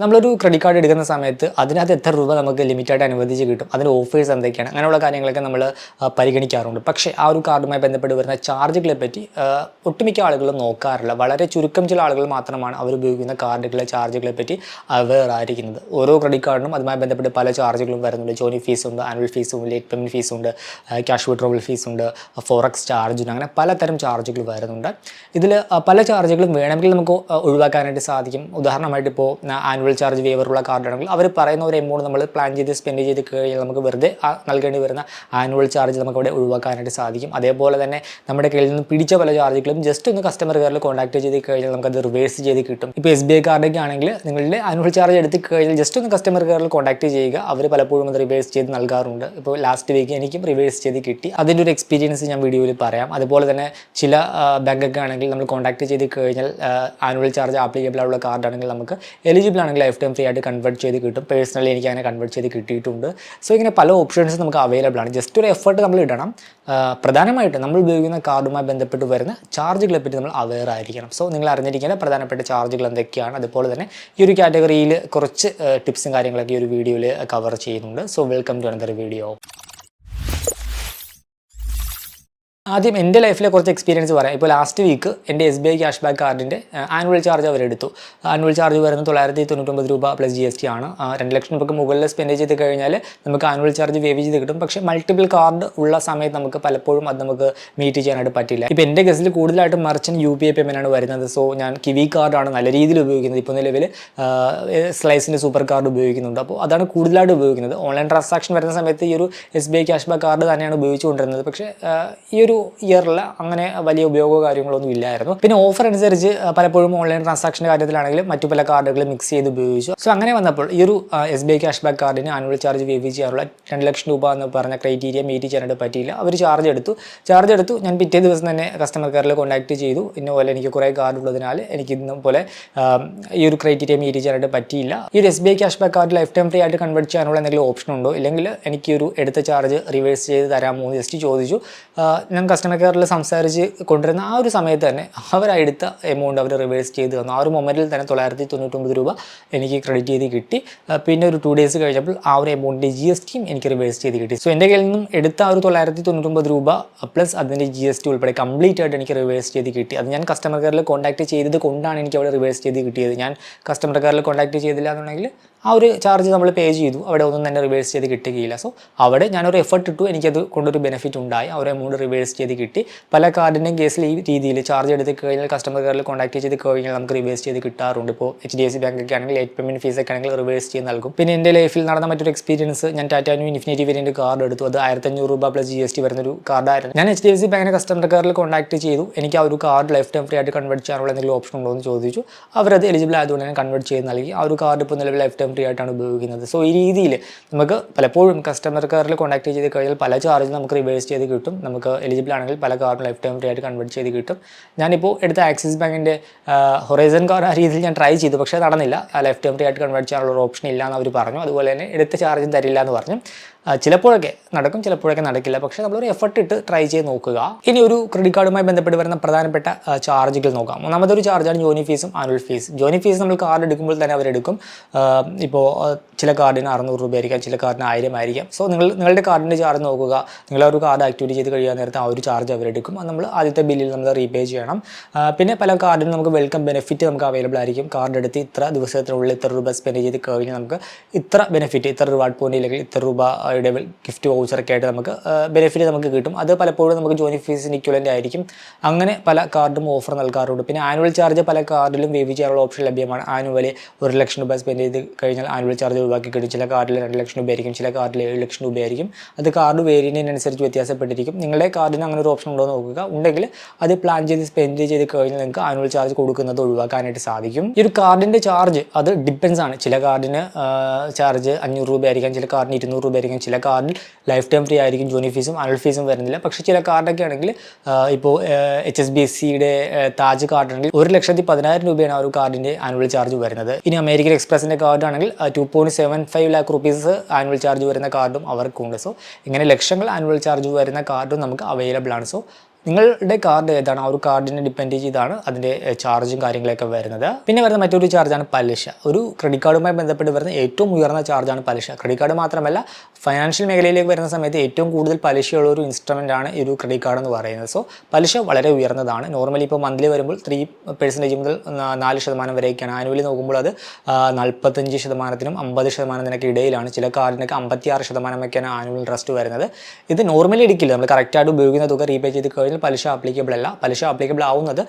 നമ്മളൊരു credit card എടുക്കുന്ന സമയത്ത് അതിനകത്ത് എത്ര രൂപ നമുക്ക് ലിമിറ്റായിട്ട് അനുവദിച്ച് കിട്ടും, അതിൻ്റെ ഓഫേഴ്സ് എന്തൊക്കെയാണ്, അങ്ങനെയുള്ള കാര്യങ്ങളൊക്കെ നമ്മൾ പരിഗണിക്കാറുണ്ട്. പക്ഷേ ആ ഒരു കാർഡുമായി ബന്ധപ്പെട്ട് വരുന്ന ചാർജുകളെ പറ്റി ഒട്ടുമിക്ക ആളുകളും നോക്കാറില്ല. വളരെ ചുരുക്കം ചില ആളുകൾ മാത്രമാണ് അവർ ഉപയോഗിക്കുന്ന കാർഡുകളിലെ ചാർജുകളെ പറ്റി അവെയർ ആയിരിക്കുന്നത്. ഓരോ ക്രെഡിറ്റ് കാർഡിനും അതുമായി ബന്ധപ്പെട്ട് പല ചാർജുകളും വരുന്നുണ്ട്. ജോയിനി ഫീസുണ്ട്, ആനുവൽ ഫീസുണ്ട്, ലേറ്റ് പേയ്മെൻറ്റ് ഫീസുണ്ട്, ക്യാഷ് വിഡ്രോവൽ ഫീസുണ്ട്, ഫോറക്സ് ചാർജുണ്ട്, അങ്ങനെ പലതരം ചാർജുകൾ വരുന്നുണ്ട്. ഇതിൽ പല ചാർജുകളും വേണമെങ്കിൽ നമുക്ക് ഒഴിവാക്കാനായിട്ട് സാധിക്കും. ഉദാഹരണമായിട്ട് ഇപ്പോൾ ആനുവൽ ചാർജ് വേവറുള്ള കാർഡാണെങ്കിൽ അവർ പറയുന്ന ഒരു എമൗണ്ട് നമ്മൾ പ്ലാൻ ചെയ്ത് സ്പെൻഡ് ചെയ്ത് കഴിഞ്ഞാൽ നമുക്ക് വെറുതെ നൽകേണ്ടി വരുന്ന ആനുവൽ ചാർജ് നമുക്ക് അവിടെ ഒഴിവാക്കാനായിട്ട് സാധിക്കും. അതേപോലെ തന്നെ നമ്മുടെ കയ്യിൽ നിന്ന് പിടിച്ച പല ചാർജുകളും ജസ്റ്റ് ഒന്ന് കസ്റ്റമർ കെയറിൽ കോൺടാക്ട് ചെയ്ത് കഴിഞ്ഞാൽ നമുക്കത് റിവേഴ്സ് ചെയ്ത് കിട്ടും. ഇപ്പോൾ SBI കാർഡൊക്കെ ആണെങ്കിൽ നിങ്ങളുടെ ആനുവൽ ചാർജ് എടുത്ത് കഴിഞ്ഞാൽ ജസ്റ്റ് ഒന്ന് കസ്റ്റമർ കെയറിൽ കോൺടാക്ട് ചെയ്യുക, അവർ പലപ്പോഴും അത് റിവേഴ്സ് ചെയ്ത് നൽകാറുണ്ട്. ഇപ്പോൾ ലാസ്റ്റ് വീക്ക് എനിക്കും റിവേഴ്സ് ചെയ്ത് കിട്ടി. അതിൻ്റെ ഒരു എക്സ്പീരിയൻസ് ഞാൻ വീഡിയോയിൽ പറയാം. അതുപോലെ തന്നെ ചില ബാങ്കൊക്കെ ആണെങ്കിൽ നമ്മൾ കോൺടാക്ട് ചെയ്ത് കഴിഞ്ഞാൽ ആനുവൽ ചാർജ് ആപ്ലിക്കബിൾ ആയുള്ള കാർഡാണെങ്കിൽ നമുക്ക് എലിജിബിൾ ആണെങ്കിൽ ലൈഫ് ടൈം ഫ്രീ ആയിട്ട് കൺവേർട്ട് ചെയ്ത് കിട്ടും. പേഴ്സണലി എനിക്ക് അങ്ങനെ കൺവേർട്ട് ചെയ്ത് കിട്ടിയിട്ടുണ്ട്. സോ ഇങ്ങനെ പല ഓപ്ഷൻസ് നമുക്ക് അവൈലബിൾ ആണ്. ജസ്റ്റ് ഒരു എഫേർട്ട് നമ്മൾ ഇടണം. പ്രധാനമായിട്ട് നമ്മൾ ഉപയോഗിക്കുന്ന കാർഡുമായി ബന്ധപ്പെട്ട് വരുന്ന ചാർജുകളെ പറ്റി നമ്മൾ അവെയർ ആയിരിക്കണം. സോ നിങ്ങൾ അറിഞ്ഞിരിക്കേണ്ട പ്രധാനപ്പെട്ട ചാർജുകൾ എന്തൊക്കെയാണ്. അതുപോലെ തന്നെ ഈ ഒരു കാറ്റഗറിയിൽ കുറച്ച് ടിപ്സും കാര്യങ്ങളൊക്കെ ഈ ഒരു വീഡിയോയിൽ കവർ ചെയ്യുന്നുണ്ട്. So welcome to another video. ആദ്യം എൻ്റെ ലൈഫിലെ കുറച്ച് എക്സ്പീരിയൻസ് പറയാം. ഇപ്പോൾ ലാസ്റ്റ് വീക്ക് എൻ്റെ SBI ക്യാഷ് ബാക്ക് കാർഡിൻ്റെ ആനുവൽ ചാർജ് അവരെടുത്തു. ആനുവൽ ചാർജ് വരുന്നത് 999 രൂപ പ്ലസ് GST ആണ്. 2 ലക്ഷം രൂപയ്ക്ക് മുകളിൽ സ്പെൻഡ് ചെയ്ത് കഴിഞ്ഞാൽ നമുക്ക് ആനുവൽ ചാർജ് വേവ് ചെയ്ത് കിട്ടും. പക്ഷേ മൾട്ടിപ്പിൾ കാർഡ് ഉള്ള സമയത്ത് നമുക്ക് പലപ്പോഴും അത് നമുക്ക് മീറ്റ് ചെയ്യാനായിട്ട് പറ്റില്ല. ഇപ്പോൾ എൻ്റെ കേസിൽ കൂടുതലായിട്ടും മർച്ചൻറ്റ് UPI പേയ്മെൻ്റ് ആണ് വരുന്നത്. സോ ഞാൻ കിവി കാർഡാണ് നല്ല രീതിയിൽ ഉപയോഗിക്കുന്നത്. ഇപ്പോൾ നിലവിൽ സ്ലൈസിൻ്റെ സൂപ്പർ കാർഡ് ഉപയോഗിക്കുന്നുണ്ട്. അപ്പോൾ അതാണ് കൂടുതലായിട്ട് ഉപയോഗിക്കുന്നത്. ഓൺലൈൻ ട്രാൻസാക്ഷൻ വരുന്ന സമയത്ത് ഈ ഒരു SBI ക്യാഷ് ബാക്ക് കാർഡ് തന്നെയാണ് ഉപയോഗിച്ചുകൊണ്ടിരുന്നത്. പക്ഷേ ഈ ഒരു ഇയറിൽ അങ്ങനെ വലിയ ഉപയോഗമോ കാര്യങ്ങളൊന്നും ഇല്ലായിരുന്നു. പിന്നെ ഓഫർ അനുസരിച്ച് പലപ്പോഴും ഓൺലൈൻ ട്രാൻസാക്ഷൻ്റെ കാര്യത്തിലാണെങ്കിലും മറ്റു പല കാർഡുകൾ മിക്സ് ചെയ്ത് ഉപയോഗിച്ചു. സോ അങ്ങനെ വന്നപ്പോൾ ഈ ഒരു SBI ക്യാഷ് ബാക്ക് കാർഡിന് ആനുവൽ ചാർജ് വേവ് ചെയ്യാനുള്ള 2 ലക്ഷം രൂപ എന്ന് പറഞ്ഞ ക്രൈറ്റീരിയ മീറ്റ് ചെയ്യാനായിട്ട് പറ്റിയില്ല. അവർ ചാർജ് എടുത്തു. ഞാൻ പിറ്റേ ദിവസം തന്നെ കസ്റ്റമർ കെയറിൽ കോൺടാക്ട് ചെയ്തു. ഇന്നുപോലെ എനിക്ക് കുറേ കാർഡ് ഉള്ളതിനാൽ എനിക്ക് ഇന്നും പോലെ ഈ ഒരു ക്രൈറ്റീരിയ മീറ്റ് ചെയ്യാനായിട്ട് പറ്റിയില്ല. ഈ ഒരു SBI cash back card life time free ആയിട്ട് കൺവേർട്ട് ചെയ്യാനുള്ള എന്തെങ്കിലും ഓപ്ഷൻ ഉണ്ടോ, ഇല്ലെങ്കിൽ എനിക്ക് ഒരു എടുത്ത ചാർജ് റിവേഴ്സ് ചെയ്ത് തരാമോ എന്ന് ജസ്റ്റ് ചോദിച്ചു. ഞാൻ കസ്റ്റമർ കെയറിൽ സംസാരിച്ച് കൊണ്ടിരുന്ന ആ ഒരു സമയത്ത് തന്നെ അവരെടുത്ത എമൗണ്ട് അവർ റിവേഴ്സ് ചെയ്ത് തന്നു. ആ ഒരു മൊമെൻറ്റിൽ തന്നെ 999 രൂപ എനിക്ക് ക്രെഡിറ്റ് ചെയ്ത് കിട്ടി. പിന്നെ ഒരു 2 ഡേയ്സ് കഴിഞ്ഞപ്പോൾ ആ ഒരു എമൗണ്ടിൻ്റെ GSTയും എനിക്ക് റിവേഴ്സ് ചെയ്ത് കിട്ടി. സോ എൻ്റെ കയ്യിൽ നിന്നും എടുത്ത ആ ഒരു 999 രൂപ പ്ലസ് അതിൻ്റെ GST ഉൾപ്പെടെ കംപ്ലീറ്റ് ആയിട്ട് എനിക്ക് റിവേഴ്സ് ചെയ്ത് കിട്ടി. അത് ഞാൻ കസ്റ്റമർ കെയറിൽ കോൺടാക്ട് ചെയ്തത് കൊണ്ടാണ് എനിക്ക് അവിടെ റിവേഴ്സ് ചെയ്ത് കിട്ടിയത്. ഞാൻ കസ്റ്റമർ കെയറിൽ കോൺടാക്ട് ചെയ്തില്ല എന്നുണ്ടെങ്കിൽ ആ ഒരു ചാർജ് നമ്മൾ പേ ചെയ്തു, അവിടെ ഒന്നും തന്നെ റിവേഴ്സ് ചെയ്ത് കിട്ടുകയില്ല. സോ അവിടെ ഞാനൊരു എഫർട്ട് ഇട്ടു, എനിക്കത് കൊണ്ടൊരു ബെനിഫിറ്റ് ഉണ്ടായി. ആ ഒരു എമൗണ്ട് റിവേഴ്സ് ചെയ്ത് കിട്ടി. പല കാർഡിൻ്റെയും കേസിൽ ഈ രീതിയിൽ ചാർജ് എടുത്ത് കഴിഞ്ഞാൽ കസ്റ്റമർ കെയറിൽ കോൺടാക്ട് ചെയ്ത് കഴിഞ്ഞാൽ നമുക്ക് റിവേഴ്സ് ചെയ്ത് കിട്ടാറുണ്ട്. ഇപ്പോൾ HDFC ബാങ്കൊക്കെ ആണെങ്കിൽ ലേറ്റ് പേയ്മെൻറ്റ് ഫീസൊക്കെ ആണെങ്കിൽ റിവേഴ്സ് ചെയ്ത് നൽകും. പിന്നെ എൻ്റെ ലൈഫിൽ നടന്ന മറ്റൊരു എക്സ്പീരിയൻസ്, ഞാൻ Tata new infinity variant card എടുത്തു. അത് 1500 രൂപ പ്ലസ് GST വരുന്നൊരു കാർഡായിരുന്നു. ഞാൻ HDFC ബാങ്കിൻ്റെ കസ്റ്റമർ കെയറിൽ കോൺടാക്ട് ചെയ്തു. എനിക്ക് ആ ഒരു കാർഡ് ലൈഫ് ടൈം ഫ്രീ ആയിട്ട് കൺവേർട്ട് ചെയ്യാനുള്ള എന്തെങ്കിലും ഓപ്ഷൻ ഉണ്ടോ എന്ന് ചോദിച്ചു. അവരത് എലിജിബിൾ ആയതുകൊണ്ട് തന്നെ കൺവേർട്ട് ചെയ്ത് നൽകി. ആ ഒരു കാർഡ് ഇപ്പോൾ നിലവിൽ ലൈഫ് ടൈം ഫ്രീ ആയിട്ടാണ് ഉപയോഗിക്കുന്നത്. സോ ഈ രീതിയിൽ നമുക്ക് പലപ്പോഴും കസ്റ്റമർ കെയറിൽ കോൺടാക്ട് ചെയ്ത് കഴിഞ്ഞാൽ പല ചാർജും നമുക്ക് റിവേഴ്സ് ചെയ്ത് കിട്ടും. നമുക്ക് എലിജിബിൾ ആണെങ്കിൽ പല കാർഡും ലൈഫ് ടൈം ഫ്രീ ആയിട്ട് കൺവേർട്ട് ചെയ്ത് കിട്ടും. ഞാനിപ്പോൾ എടുത്ത ആക്സിസ് ബാങ്കിൻ്റെ ഹൊറൈസൺ കാർഡ് ആ രീതിയിൽ ഞാൻ ട്രൈ ചെയ്തു, പക്ഷേ നടന്നില്ല. ലൈഫ് ടൈം ഫ്രീ ആയിട്ട് കൺവേർട്ട് ചെയ്യാനുള്ള ഒരു ഓപ്ഷൻ ഇല്ല എന്ന് അവർ പറഞ്ഞു. അതുപോലെ തന്നെ എടുത്ത ചാർജും തരില്ല എന്ന് പറഞ്ഞു. ചിലപ്പോഴൊക്കെ നടക്കും, ചിലപ്പോഴൊക്കെ നടക്കില്ല. പക്ഷേ നമ്മളൊരു എഫർട്ട് ഇട്ട് ട്രൈ ചെയ്ത് നോക്കുക. ഇനി ഒരു ക്രെഡിറ്റ് കാർഡുമായി ബന്ധപ്പെട്ട് വരുന്ന പ്രധാനപ്പെട്ട ചാർജുകൾ നോക്കാം. ഒന്നാമതൊരു ചാർജാണ് ജോയിനി ഫീസും ആനുവൽ ഫീസ്. ജോയിനി ഫീസ് നമ്മൾ കാർഡ് എടുക്കുമ്പോൾ തന്നെ അവരെടുക്കും. ഇപ്പോൾ ചില കാർഡിന് 600 രൂപ ആയിരിക്കാം, ചില കാർഡിന് 1000 ആയിരിക്കാം. സോ നിങ്ങളുടെ കാർഡിൻ്റെ ചാർജ് നോക്കുക. നിങ്ങൾ ഒരു കാർഡ് ആക്ടിവേറ്റ് ചെയ്ത് കഴിയാൻ നേരത്തെ ആ ഒരു ചാർജ് അവരെടുക്കും. അത് നമ്മൾ ആദ്യത്തെ ബില്ലിൽ നമ്മൾ റീപേ ചെയ്യണം. പിന്നെ പല കാർഡിനും നമുക്ക് വെൽക്കം ബെനിഫിറ്റ് നമുക്ക് അവൈലബിൾ ആയിരിക്കും. കാർഡ് എടുത്ത് ഇത്ര ദിവസത്തിനുള്ളിൽ ഇത്ര രൂപ സ്പെൻഡ് ചെയ്ത് കഴിഞ്ഞാൽ നമുക്ക് ഇത്ര ബെനിഫിറ്റ്, ഇത്ര റിവാർഡ് പോയിന്റ് ഇല്ലെങ്കിൽ ഇത്ര രൂപ ഗിഫ്റ്റ് വൗച്ചറൊക്കെ ആയിട്ട് നമുക്ക് ബെനിഫിറ്റ് നമുക്ക് കിട്ടും. അത് പലപ്പോഴും നമുക്ക് ജോയിനി ഫീസിന് ഇക്വലൻ്റ് ആയിരിക്കും. അങ്ങനെ പല കാർഡും ഓഫർ നൽകാറുണ്ട്. പിന്നെ ആനുവൽ ചാർജ് പല കാർഡിലും വേവ് ചെയ്യാനുള്ള ഓപ്ഷൻ ലഭ്യമാണ്. ആനുവലി 1 ലക്ഷം രൂപ സ്പെൻഡ് ചെയ്ത് കഴിഞ്ഞാൽ ആനുവൽ ചാർജ് ഒഴിവാക്കി കിട്ടും. ചില കാർഡിൽ 2 ലക്ഷം രൂപ ആയിരിക്കും, ചില കാർഡിൽ 7 ലക്ഷം രൂപയായിരിക്കും. അത് കാർഡ് വേരിയൻറ്റിനനുസരിച്ച് വ്യത്യാസപ്പെട്ടിരിക്കും. നിങ്ങളുടെ കാർഡിന് അങ്ങനെ ഒരു ഓപ്ഷൻ ഉണ്ടോ എന്ന് നോക്കുക. ഉണ്ടെങ്കിൽ അത് പ്ലാൻ ചെയ്ത് സ്പെൻഡ് ചെയ്ത് കഴിഞ്ഞാൽ നിങ്ങൾക്ക് ആനുവൽ ചാർജ് കൊടുക്കുന്നത് ഒഴിവാക്കാനായിട്ട് സാധിക്കും. ഈ ഒരു കാർഡിൻ്റെ ചാർജ് അത് ഡിപ്പെൻസ് ആണ്. ചില കാർഡിന് ചാർജ് 500 രൂപ ആയിരിക്കാം, ചില കാർഡിന് 200 രൂപ ആയിരിക്കും, ചില കാർഡിൽ ലൈഫ് ടൈം ഫ്രീ ആയിരിക്കും, ജോയിനി ഫീസും ആനുവൽ ഫീസും വരുന്നില്ല. പക്ഷേ ചില കാർഡൊക്കെ ആണെങ്കിൽ ഇപ്പോൾ HSBCയുടെ താജ് കാർഡാണെങ്കിൽ 1,10,000 രൂപയാണ് ആ ഒരു കാർഡിൻ്റെ ആനുവൽ ചാർജ് വരുന്നത്. ഇനി അമേരിക്കൻ എക്സ്പ്രസിൻ്റെ കാർഡാണെങ്കിൽ 2.75 lakh rupees ആനുവൽ ചാർജ് വരുന്ന കാർഡും അവർക്കുണ്ട്. സോ ഇങ്ങനെ ലക്ഷങ്ങൾ ആനുവൽ ചാർജ് വരുന്ന കാർഡും നമുക്ക് അവൈലബിൾ ആണ്. സോ നിങ്ങളുടെ കാർഡ് ഏതാണ് ആ ഒരു കാർഡിനെ ഡിപ്പെൻഡ് ചെയ്താണ് അതിൻ്റെ ചാർജും കാര്യങ്ങളൊക്കെ വരുന്നത്. പിന്നെ വരുന്ന മറ്റൊരു ചാർജാണ് പലിശ. ഒരു ക്രെഡിറ്റ് കാർഡുമായി ബന്ധപ്പെട്ട് വരുന്ന ഏറ്റവും ഉയർന്ന ചാർജാണ് പലിശ. ക്രെഡിറ്റ് കാർഡ് മാത്രമല്ല ഫൈനാൻഷ്യൽ മേഖലയിലേക്ക് വരുന്ന സമയത്ത് ഏറ്റവും കൂടുതൽ പലിശയുള്ള ഒരു ഇൻസ്ട്രുമെൻ്റ് ആണ് ഈ ഒരു ക്രെഡിറ്റ് കാർഡ് എന്ന് പറയുന്നത്. സോ പലിശ വളരെ ഉയർന്നതാണ്. നോർമലി ഇപ്പോൾ മന്ത്ലി വരുമ്പോൾ 3% മുതൽ 4% വരെയൊക്കെയാണ്. ആനുവലി നോക്കുമ്പോൾ അത് 45%-നും 50%-ത്തിനൊക്കെ ഇടയിലാണ്. ചില കാർഡിനൊക്കെ 56%-ഒക്കെയാണ് ആനുവൽ ഇൻട്രസ്റ്റ് വരുന്നത്. ഇത് നോർമലി എടുക്കില്ല. നമ്മൾ കറക്റ്റായിട്ട് ഉപയോഗിക്കുന്ന തുക റീപേ ചെയ്ത് കഴിഞ്ഞാൽ പലിശ ആപ്ലിക്കബിൾ അല്ല. പലിശ ആപ്ലിക്കബിൾ ആവുന്നത്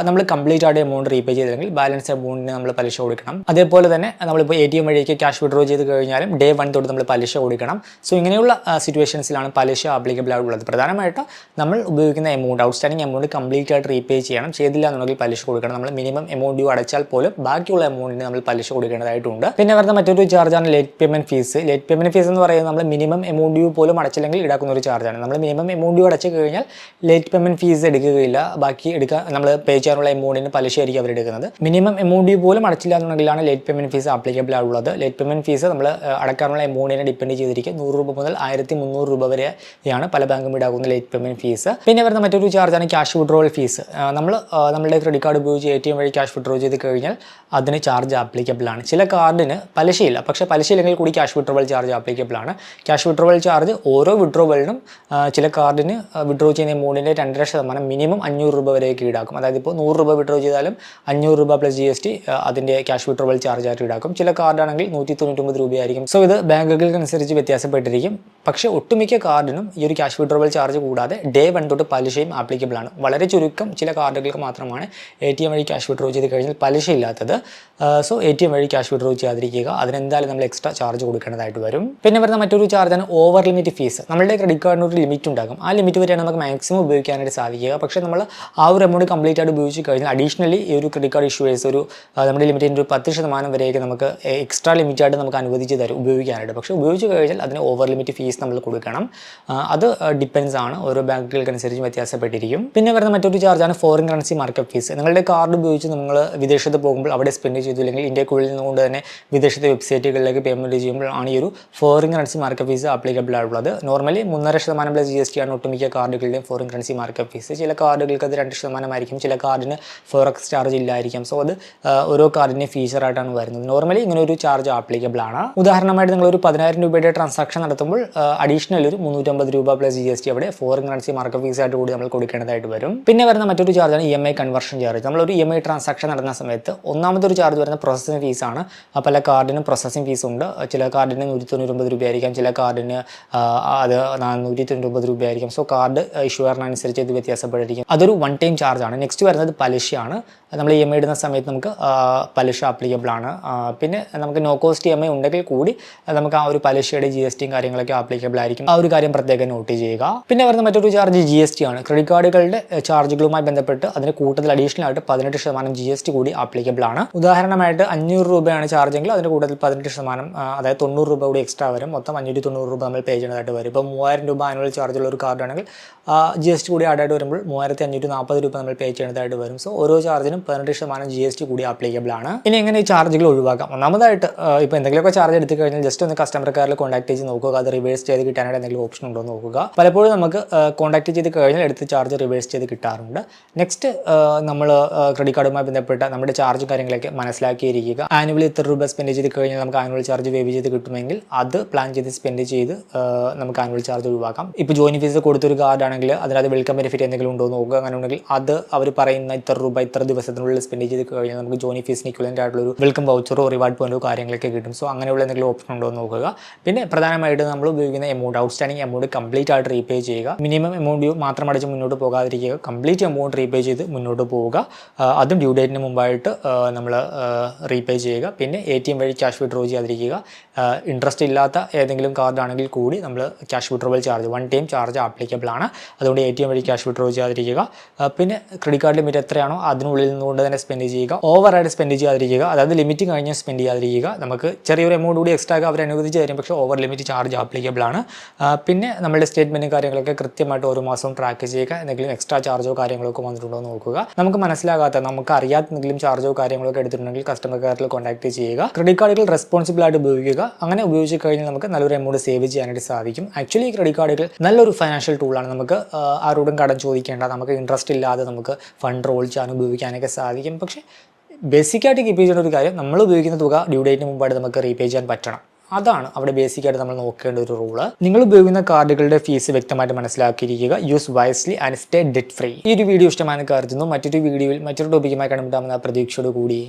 നമ്മൾ കംപ്ലീറ്റ് ആയിട്ട് എമൗണ്ട് റീപേ ചെയ്തില്ലെങ്കിൽ ബാലൻസ് എമൗണ്ടിന് നമ്മൾ പലിശ കൊടുക്കണം. അതേപോലെ തന്നെ നമ്മളിപ്പോൾ ATM വഴിയൊക്കെ ക്യാഷ് വിഡ്രോ ചെയ്ത് കഴിഞ്ഞാലും ഡേ 1 തൊട്ട് നമ്മൾ പലിശ കൊടുക്കണം. സോ ഇങ്ങനെയുള്ള സിറ്റുവേഷൻസിലാണ് പലിശ ആപ്ലിക്കബിൾ ആയിട്ടുള്ളത്. പ്രധാനമായിട്ട് നമ്മൾ ഉപയോഗിക്കുന്ന എമൗണ്ട്, ഔട്ട്സ്റ്റാൻഡിംഗ് എമൗണ്ട് കംപ്ലീറ്റ് ആയിട്ട് റീപേ ചെയ്യണം. ചെയ്തില്ല എന്നുണ്ടെങ്കിൽ പലിശ കൊടുക്കണം. നമ്മൾ മിനിമം എമൗണ്ട് ഡ്യൂ അടച്ചാൽ പോലും ബാക്കിയുള്ള എമൗണ്ടിന് നമ്മൾ പലിശ കൊടുക്കേണ്ടതായിട്ടുണ്ട്. പിന്നെ വരുന്ന മറ്റൊരു ചാർജാണ് late payment fees. Late payment fees എന്ന് പറയുന്നത് നമ്മൾ മിനിമം എമൗണ്ട് ഡ്യൂ പോലും അടച്ചില്ലെങ്കിൽ ഈടാക്കുന്ന ഒരു ചാർജാണ്. നമ്മൾ മിനിമം എമൗണ്ട് ഡ്യൂ അടച്ചു കഴിഞ്ഞാൽ ലേറ്റ് പേയ്മെന്റ് ഫീസ് എടുക്കുകയില്ല. ബാക്കി നമ്മൾ പേ ചെയ്യാനുള്ള എമൗണ്ടിന് പലിശയായിരിക്കും അവരെടുക്കുന്നത്. മിനിമം എമൗണ്ട് ഡ്യൂ പോലും അടച്ചില്ല എന്നുണ്ടെങ്കിലാണ് ലേറ്റ് പേയ്മെന്റ് ഫീസ് ആപ്ലിക്കബിൾ ആവുള്ളത്. ലേറ്റ് പേയ്മെന്റ് ഫീസ് നമ്മൾ അടക്കാനുള്ള എമൗണ്ടിനെ ഡിപ്പെൻഡ് ചെയ്തിരിക്കും. 100 രൂപ മുതൽ 1300 രൂപ വരെയാണ് പല ബാങ്കും ഈടാക്കുന്ന ലേറ്റ് പേയ്മെന്റ് ഫീസ്. പിന്നെ വരുന്ന മറ്റൊരു ചാർജാണ് ക്യാഷ് വിഡ്രോവൽ ഫീസ്. നമ്മുടെ ക്രെഡിറ്റ് കാർഡ് ഉപയോഗിച്ച് ATM വഴി ക്യാഷ് വിഡ്രോ ചെയ്ത് കഴിഞ്ഞാൽ അതിന് ചാർജ് ആപ്ലിക്കബിൾ ആണ്. ചില കാർഡിന് പലിശയില്ല, പക്ഷേ പലിശയില്ലെങ്കിൽ കൂടി ക്യാഷ് വിഡ്രോവൽ ചാർജ് ആപ്ലിക്കബിൾ ആണ്. ക്യാഷ് വിഡ്രോവൽ ചാർജ് ഓരോ വിഡ്രോവലിനും ചില കാർഡിന് വിഡ്രോ ചെയ്യുന്ന എമൗണ്ടിൻ്റെ 2.5% മിനിമം 500 രൂപ വരെയൊക്കെ ഈടാക്കും. അതായത് ഇപ്പോൾ 100 രൂപ വിഡ്രോ ചെയ്താലും 500 രൂപ പ്ലസ് GST അതിൻ്റെ ക്യാഷ് വിഡ്രോവൽ ചാർജ് ആയിട്ട് ഈടാക്കും. ചില കാർഡാണെങ്കിൽ 199 രൂപയായിരിക്കും. സോ ഇത് ബാങ്കുകൾക്കനുസരിച്ച് വ്യത്യാസപ്പെട്ടിരിക്കും. പക്ഷേ ഒട്ടുമിക്ക കാർഡിനും ഈ ഒരു ക്യാഷ് വിഡ്രോവൽ ചാർജ് കൂടാതെ ഡേ 1 തൊട്ട് പലിശയും ആപ്ലിക്കബിൾ ആണ്. വളരെ ചുരുക്കം ചില കാർഡുകൾക്ക് മാത്രമാണ് ATM വഴി ക്യാഷ് വിഡ്രോ ചെയ്ത് കഴിഞ്ഞാൽ പലിശ ഇല്ലാത്തത്. സോ ATM വഴി ക്യാഷ് വിഡ്രോ ചെയ്യാതിരിക്കുക. അതിനെന്തായാലും നമ്മൾ എക്സ്ട്രാ ചാർജ് കൊടുക്കേണ്ടതായിട്ട് വരും. പിന്നെ വരുന്ന മറ്റൊരു ചാർജാണ് ഓവർ ലിമിറ്റ് ഫീസ്. നമ്മുടെ ക്രെഡിറ്റ് കാർഡിന് ഒരു ലിമിറ്റ് ഉണ്ടാകും. ആ ലിമിറ്റ് വരെയാണ് നമുക്ക് മാക്സിമം ഉപയോഗിക്കാനായിട്ട് സാധിക്കുക. പക്ഷേ നമ്മൾ ആ ഒരു എമൗണ്ട് കംപ്ലീറ്റ് ആയിട്ട് ഉപയോഗിച്ച് കഴിഞ്ഞാൽ അഡീഷണലി ഈ ഒരു ക്രെഡിറ്റ് കാർഡ് ഇഷ്യൂവേഴ്സ് നമ്മുടെ ലിമിറ്റിൻ്റെ ഒരു 10% വരെയൊക്കെ നമുക്ക് എക്സ്ട്രാ ലിമിറ്റായിട്ട് നമുക്ക് അനുവദിച്ച് തരും ഉപയോഗിക്കാനായിട്ട്. പക്ഷേ ഉപയോഗിച്ച് കഴിഞ്ഞാൽ അതിന് ഓവർ ലിമിറ്റ് ഫീസ് നമ്മൾ കൊടുക്കണം. അത് ഡിപ്പെൻസ് ആണ്, ഓരോ ബാങ്കുകൾക്കനുസരിച്ച് വ്യത്യാസപ്പെട്ടിരിക്കും. പിന്നെ വരുന്ന മറ്റൊരു ചാർജാണ് ഫോറിൻ കറൻസി മാർക്കപ്പ് ഫീസ്. നിങ്ങളുടെ കാർഡ് ഉപയോഗിച്ച് നിങ്ങൾ വിദേശത്ത് പോകുമ്പോൾ അവിടെ സ്പെൻഡ് ചെയ്തില്ലെങ്കിൽ ഇന്ത്യക്കുള്ളിൽ നിന്നുകൊണ്ട് തന്നെ വിദേശത്തെ വെബ്സൈറ്റുകളിലേക്ക് പേയ്മെൻറ്റ് ചെയ്യുമ്പോൾ ആണ് ഈ ഒരു foreign currency markup fees applicable ആയിട്ടുള്ളത്. നോർമലി 3.5% പ്ലസ് GST ആണ് ഒട്ടുമിക്ക കാർഡുകളുടെയും ഫോറിൻ കറൻസി മാർക്കപ്പ് ഫീസ്. ചില കാർഡുകൾക്ക് അത് 2% ആയിരിക്കും, ചില കാർഡിന് ഫോറക്സ് ചാർജ് ഇല്ലായിരിക്കും. സോ അത് ഓരോ കാർഡിൻ്റെ ഫീച്ചറായിട്ടാണ് വരുന്നത്. നോർമലി ഇങ്ങനെ ഒരു ചാർജ് ആപ്ലിക്കബിൾ ആണ്. ഉദാഹരണമായിട്ട് നിങ്ങൾ ഒരു 10,000 രൂപയുടെ ട്രാൻസാക്ഷൻ നടത്തുമ്പോൾ അഡീഷണൽ ഒരു 350 രൂപ പ്ലസ് GST അവിടെ ഫോറിൻ കറൻസി മാർക്കപ്പ് ഫീസ് ആയിട്ട് കൂടി നമ്മൾ കൊടുക്കേണ്ടതായിട്ട് വരും. പിന്നെ വരുന്ന മറ്റൊരു ചാർജാണ് EMI കൺവേർഷൻ ചാർജ്. നമ്മളൊരു EMI ട്രാൻസാക്ഷൻ നടന്ന സമയത്ത് ഒന്നാമതൊരു ചാർജ് വരുന്ന പ്രോസസ്സിംഗ് ഫീസാണ്. പല കാർഡിനും പ്രോസസ്സിംഗ് ഫീസ് ഉണ്ട്. ചില കാർഡിന് 199 രൂപയായിരിക്കും, ചില കാർഡിന് അത് 499 രൂപയായിരിക്കും. സോ കാർഡ് ഇഷ്യൂറിനനുസരിച്ച് ഇത് വ്യത്യാസപ്പെട്ടിരിക്കും. അതൊരു വൺ ടൈം ചാർജാണ്. നെക്സ്റ്റ് വരുന്നത് പലിശയാണ്. നമ്മൾ EMI ഇടുന്ന സമയത്ത് നമുക്ക് പലിശ ആപ്ലിക്കബിൾ ആണ്. പിന്നെ നമുക്ക് നോ കോസ്റ്റ് EMI ഉണ്ടെങ്കിൽ കൂടി നമുക്ക് ആ ഒരു പലിശയുടെ GSTയും കാര്യങ്ങളൊക്കെ ആപ്ലിക്കബിൾ ആയിരിക്കും. ആ ഒരു കാര്യം പ്രത്യേകം നോട്ട് ചെയ്യുക. പിന്നെ വരുന്ന മറ്റൊരു ചാർജ് GST ആണ്. ക്രെഡിറ്റ് കാർഡുകളുടെ ചാർജുകളുമായി ബന്ധപ്പെട്ട് അതിന് കൂടുതൽ അഡീഷണൽ ആയിട്ട് 18% GST കൂടി ആപ്ലിക്കബിൾ ആണ്. ഉദാഹരണമായിട്ട് 500 രൂപയാണ് ചാർജെങ്കിൽ അതിന് കൂടുതൽ 18%, അതായത് 90 രൂപ കൂടി എക്സ്ട്രാ വരും. മൊത്തം 590 രൂപ നമ്മൾ പേ ചെയ്യേണ്ടതായിട്ട് വരും. ഇപ്പോൾ 3000 രൂപ ആനുവൽ ചാർജുള്ള ഒരു കാർഡാണെങ്കിൽ GST കൂടി ആഡായിട്ട് വരുമ്പോൾ 3540 രൂപ നമ്മൾ പേ ചെയ്യേണ്ടതായിട്ട് വരും. സോ ഓരോ ചാർജിനും 18% GST കൂടി ആപ്ലിക്കബിൾ ആണ്. ഇനി എങ്ങനെ ഈ ചാർജുകൾ ഒഴിവാക്കാം? ഒന്നാമതായിട്ട് ഇപ്പോൾ എന്തെങ്കിലുമൊക്കെ ചാർജ് എടുത്തു കഴിഞ്ഞാൽ ജസ്റ്റ് ഒന്ന് കസ്റ്റമർ കെയറിൽ കോൺടാക്ട് ചെയ്ത് നോക്കുക. അത് റിവേഴ്സ് ചെയ്ത് കിട്ടാനായിട്ട് എന്തെങ്കിലും ഓപ്ഷൻ ഉണ്ടോ എന്ന് നോക്കുക. പലപ്പോഴും നമുക്ക് കോൺടാക്ട് ചെയ്ത് കഴിഞ്ഞാൽ എടുത്ത് ചാർജ് റിവേഴ്സ് ചെയ്ത് കിട്ടാറുണ്ട്. നെക്സ്റ്റ് നമ്മൾ ക്രെഡിറ്റ് കാർഡുമായി ബന്ധപ്പെട്ട നമ്മുടെ ചാർജ് കാര്യങ്ങളൊക്കെ മനസ്സിലാക്കിയിരിക്കുക. ആനുവലി ഇത്ര രൂപ സ്പെൻഡ് ചെയ്ത് കഴിഞ്ഞാൽ നമുക്ക് ആനുവൽ ചാർജ് വേവ് ചെയ്ത് കിട്ടുമെങ്കിൽ അത് പ്ലാൻ ചെയ്ത് സ്പെൻഡ് ചെയ്ത് നമുക്ക് ആനുവൽ ചാർജ് ഒഴിവാക്കാം. ഇപ്പോൾ ജോയിൻ ഫീസ് കൊടുത്തൊരു കാർഡാണെങ്കിൽ അതിനകത്ത് വെൽക്കം ബെനിഫിറ്റ് എന്തെങ്കിലും ഉണ്ടോ എന്ന് നോക്കുക. അങ്ങനെ ഉണ്ടെങ്കിൽ അത് അവർ പറയുന്ന ഇത്ര രൂപ ഇത്ര ദിവസത്തിനുള്ളിൽ സ്പെൻഡ് ചെയ്ത് കഴിഞ്ഞാൽ നമുക്ക് ജോയിൻ ഫീസിന് ഇക്വലൻ്റ് ആയിട്ടുള്ളൊരു വെൽക്കം വൗച്ചറോ റിവാർഡ് പോയിന്റോ കാര്യങ്ങളൊക്കെ കിട്ടും. സോ അങ്ങനെയുള്ള എന്തെങ്കിലും ഓപ്ഷൻ ഉണ്ടോ എന്ന് നോക്കുക. പിന്നെ പ്രധാനമായിട്ട് നമ്മൾ ഉപയോഗിക്കുന്ന എമൗണ്ട്, ഔട്ട്സ്റ്റാൻഡിംഗ് എമൗണ്ട് കംപ്ലീറ്റ് ആയിട്ട് റീപേ ചെയ്യുക. മിനിമം എമൗണ്ട് മാത്രം അടിച്ച് മുന്നോട്ട് പോകാതിരിക്കുക. കംപ്ലീറ്റ് എമൗണ്ട് റീപേ ചെയ്ത് മുന്നോട്ട് പോവുക. അതും ഡ്യൂ ഡേറ്റിന് മുമ്പായിട്ട് നമ്മൾ റീപേ ചെയ്യുക. പിന്നെ ATM വഴി ക്യാഷ് വിഡ്രോ ചെയ്യാതിരിക്കുക. ഇൻട്രസ്റ്റ് ഇല്ലാത്ത ഏതെങ്കിലും കാർഡാണെങ്കിൽ കൂടി നമ്മൾ cash withdrawal charge one time charge applicable ആണ്. അതുകൊണ്ട് ATM വഴി ക്യാഷ് വിഡ്രോ ചെയ്യാതിരിക്കുക. പിന്നെ ക്രെഡിറ്റ് കാർഡ് ലിമിറ്റ് എത്രയാണോ അതിനുള്ളിൽ നിന്നുകൊണ്ട് തന്നെ സ്പെൻഡ് ചെയ്യുക. ഓവറായിട്ട് സ്പെൻഡ് ചെയ്യാതിരിക്കുക, അതായത് ലിമിറ്റ് കഴിഞ്ഞ് സ്പെൻഡ് ചെയ്യാതിരിക്കുക. നമുക്ക് ചെറിയൊരു എമൗണ്ട് കൂടി എക്സ്ട്രാ അവർ അനുവദിച്ച് തരും, പക്ഷേ ഓവർ ലിമിറ്റ് ചാർജ് ആപ്ലിക്കബിൾ ആണ്. പിന്നെ നമ്മുടെ സ്റ്റേറ്റ്മെൻറ്റും കാര്യങ്ങളൊക്കെ കൃത്യമായിട്ട് ഓരോ മാസവും ട്രാക്ക് ചെയ്യുക. എന്തെങ്കിലും എക്സ്ട്രാ ചാർജോ കാര്യങ്ങളൊക്കെ വന്നിട്ടുണ്ടോ എന്ന് നോക്കുക. നമുക്ക് മനസ്സിലാകാത്ത, നമുക്ക് അറിയാത്ത എന്തെങ്കിലും ചാർജോ കാര്യങ്ങളൊക്കെ എടുത്തിട്ടുണ്ടെങ്കിൽ കസ്റ്റമർ കെയറിൽ കോൺടാക്ട് ചെയ്യുക. ക്രെഡിറ്റ് കാർഡുകൾ റെസ്പോൺസിബിൾ ആയിട്ട് ഉപയോഗിക്കുക. അങ്ങനെ ഉപയോഗിച്ച് കഴിഞ്ഞാൽ നമുക്ക് നല്ലൊരു എമൗണ്ട് സേവ് ചെയ്യാനായിട്ട് സാധിക്കും. ആക്ച്വലി ഈ ക്രെഡിറ്റ് കാർഡുകൾ നല്ലൊരു ഫൈനാൻഷ്യൽ ടൂളാണ്. നമുക്ക് ആരോടും കടം ചോദിക്കേണ്ട, നമുക്ക് ഇൻട്രസ്റ്റ് ഇല്ലാതെ നമുക്ക് ഫണ്ട് റോൾ ചെയ്യാൻ ഉപയോഗിക്കാനൊക്കെ സാധിക്കും. പക്ഷേ ബേസിക്കായിട്ട് കീപ്പ് ചെയ്യേണ്ട ഒരു കാര്യം, നമ്മൾ ഉപയോഗിക്കുന്ന തുക ഡ്യൂ ഡേറ്റിന് മുമ്പായിട്ട് നമുക്ക് റീപേ ചെയ്യാൻ പറ്റണം. അതാണ് അവിടെ ബേസിക്കായിട്ട് നമ്മൾ നോക്കേണ്ട ഒരു റൂള്. നിങ്ങൾ ഉപയോഗിക്കുന്ന കാർഡുകളുടെ ഫീസ് വ്യക്തമായിട്ട് മനസ്സിലാക്കിയിരിക്കുക. Use wisely and stay debt free. ഈ ഒരു വീഡിയോ ഇഷ്ടമാണെന്ന് കരുതുന്നു. മറ്റൊരു വീഡിയോയിൽ മറ്റൊരു ടോപ്പിക്കുമായി കണ്ടുമുട്ടാമെന്ന പ്രതീക്ഷയോട് കൂടി